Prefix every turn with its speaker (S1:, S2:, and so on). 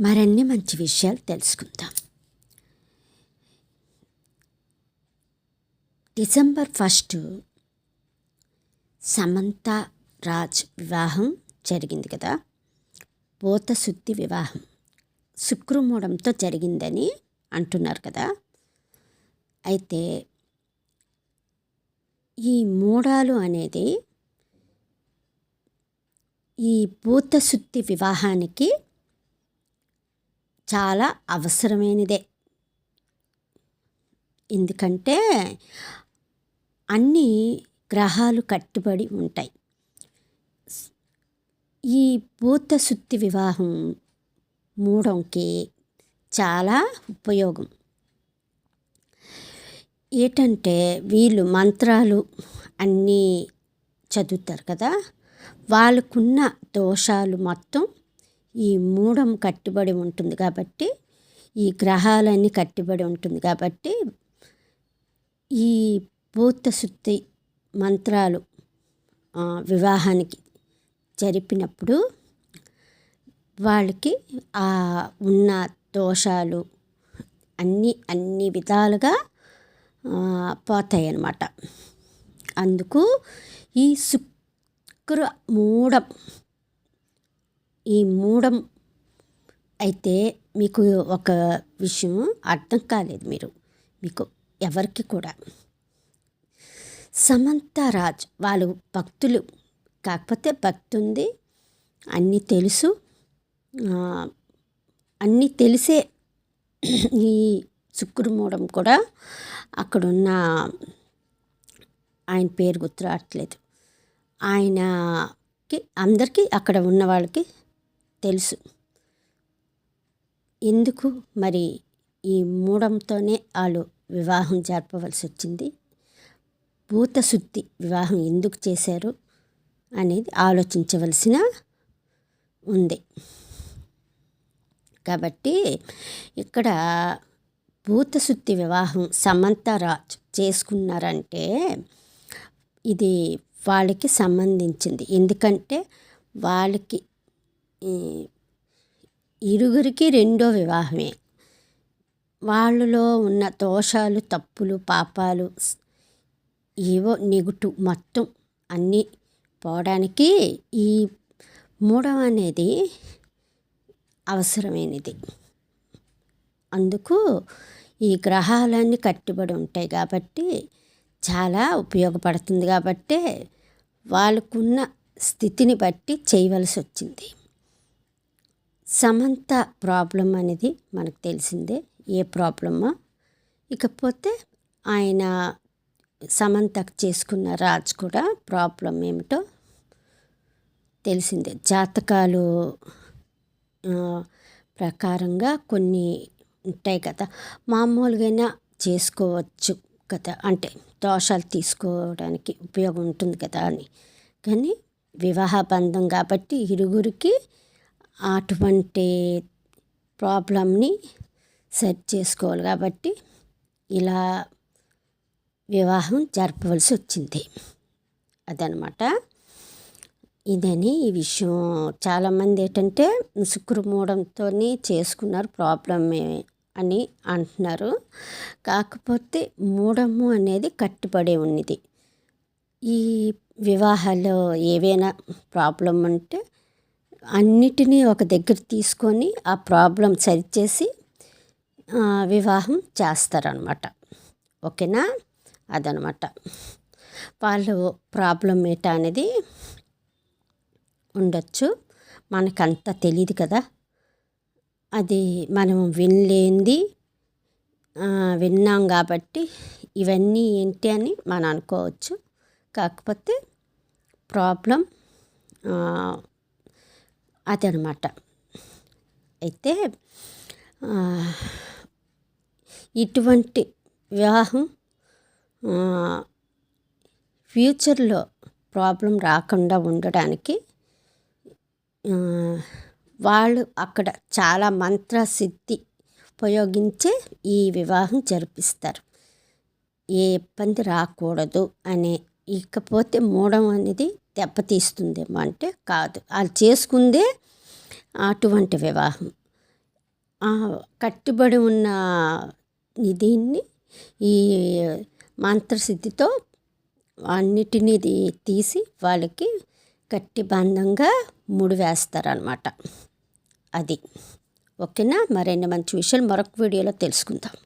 S1: మరిన్ని మంచి విషయాలు తెలుసుకుందాం. డిసెంబర్ 1 సమంత రాజ్ వివాహం జరిగింది కదా. పూతశుద్ధి వివాహం శుక్రమూఢంతో జరిగిందని అంటున్నారు కదా. అయితే ఈ మూఢాలు అనేది ఈ పూతశుద్ధి వివాహానికి చాలా అవసరమైనదే. ఎందుకంటే అన్ని గ్రహాలు కట్టుబడి ఉంటాయి. ఈ పూతశుద్ధి వివాహం మూఢంకి చాలా ఉపయోగం. ఏంటంటే వీళ్ళు మంత్రాలు అన్నీ చదువుతారు కదా, వాళ్ళకున్న దోషాలు మొత్తం ఈ మూఢం కట్టుబడి ఉంటుంది కాబట్టి, ఈ గ్రహాలన్నీ కట్టుబడి ఉంటుంది కాబట్టి, ఈ పూతశుద్ధి మంత్రాలు వివాహానికి జరిపినప్పుడు వాళ్ళకి ఆ ఉన్న దోషాలు అన్ని విధాలుగా పోతాయి అన్నమాట. అందుకు ఈ మూఢం ఈ మూఢం అయితే మీకు ఒక విషయం అర్థం కాలేదు మీకు ఎవరికి కూడా. సమంత రాజ్ వాళ్ళు భక్తులు, కాకపోతే భక్తి ఉంది, అన్నీ తెలుసు, అన్నీ తెలిసే ఈ శుక్రమూఢం కూడా అక్కడున్న ఆయన పేరు గుర్తు రావట్లేదు, ఆయనకి అందరికీ అక్కడ ఉన్న వాళ్ళకి తెలుసు. ఎందుకు మరి ఈ మూఢంతోనే వాళ్ళు వివాహం జరపవలసి వచ్చింది, పూతశుద్ధి వివాహం ఎందుకు చేశారు అనేది ఆలోచించవలసిన ఉంది. కాబట్టి ఇక్కడ పూతశుద్ధి వివాహం సమంత రాజ్ చేసుకున్నారంటే ఇది వాళ్ళకి సంబంధించింది. ఎందుకంటే వాళ్ళకి ఇరుగురికి రెండో వివాహమే. వాళ్ళలో ఉన్న దోషాలు, తప్పులు, పాపాలు, ఏవో నెగటివ్ మొత్తం అన్నీ పోవడానికి ఈ మూఢం అనేది అవసరమైనది. అందుకు ఈ గ్రహాలన్నీ కట్టుబడి ఉంటాయి కాబట్టి చాలా ఉపయోగపడుతుంది. కాబట్టి వాళ్ళకున్న స్థితిని బట్టి చేయవలసి వచ్చింది. సమంత ప్రాబ్లం అనేది మనకు తెలిసిందే, ఏ ప్రాబ్లమో. ఇకపోతే ఆయన సమంతకు చేసుకున్న రాజ్ కూడా ప్రాబ్లం ఏమిటో తెలిసిందే. జాతకాలు ప్రకారంగా కొన్ని ఉంటాయి కదా, మామూలుగా చేసుకోవచ్చు కదా, అంటే దోషాలు తీసుకోవడానికి ఉపయోగం ఉంటుంది కదా అని. కానీ వివాహ బంధం కాబట్టి ఇరుగురికి అటువంటి ప్రాబ్లంని సెట్ చేసుకోవాలి కాబట్టి ఇలా వివాహం జరపవలసి వచ్చింది. అదనమాట. ఇదని ఈ విషయం. చాలామంది ఏంటంటే శుక్రమూఢంతో చేసుకున్నారు ప్రాబ్లమే అని అంటున్నారు. కాకపోతే మూఢము అనేది కట్టుబడి ఉన్నది. ఈ వివాహాల్లో ఏవైనా ప్రాబ్లం ఉంటే అన్నిటినీ ఒక దగ్గర తీసుకొని ఆ ప్రాబ్లం సరిచేసి వివాహం చేస్తారనమాట. ఓకేనా? అదనమాట. వాళ్ళు ప్రాబ్లం ఏంటా అనేది ఉండొచ్చు, మనకంతా తెలియదు కదా. అది మనం వినలేంది విన్నాం కాబట్టి ఇవన్నీ ఏంటి అని మనం అనుకోవచ్చు. కాకపోతే ప్రాబ్లం అదనమాట. అయితే ఇటువంటి వివాహం ఫ్యూచర్లో ప్రాబ్లం రాకుండా ఉండడానికి వాళ్ళు అక్కడ చాలా మంత్రసిద్ధి ఉపయోగించే ఈ వివాహం జరిపిస్తారు, ఏ ఇబ్బంది రాకూడదు అనే. ఇకపోతే మూఢం అనేది దెబ్బతీస్తుందేమో అంటే కాదు, వాళ్ళు చేసుకుందే అటువంటి వివాహం. కట్టుబడి ఉన్న దీన్ని ఈ మంత్రసిద్ధితో అన్నిటినీ తీసి వాళ్ళకి గట్టి బంధంగా ముడివేస్తారనమాట. అది ఓకేనా. మరిన్ని మంచి విషయాలు మరొక వీడియోలో తెలుసుకుందాం.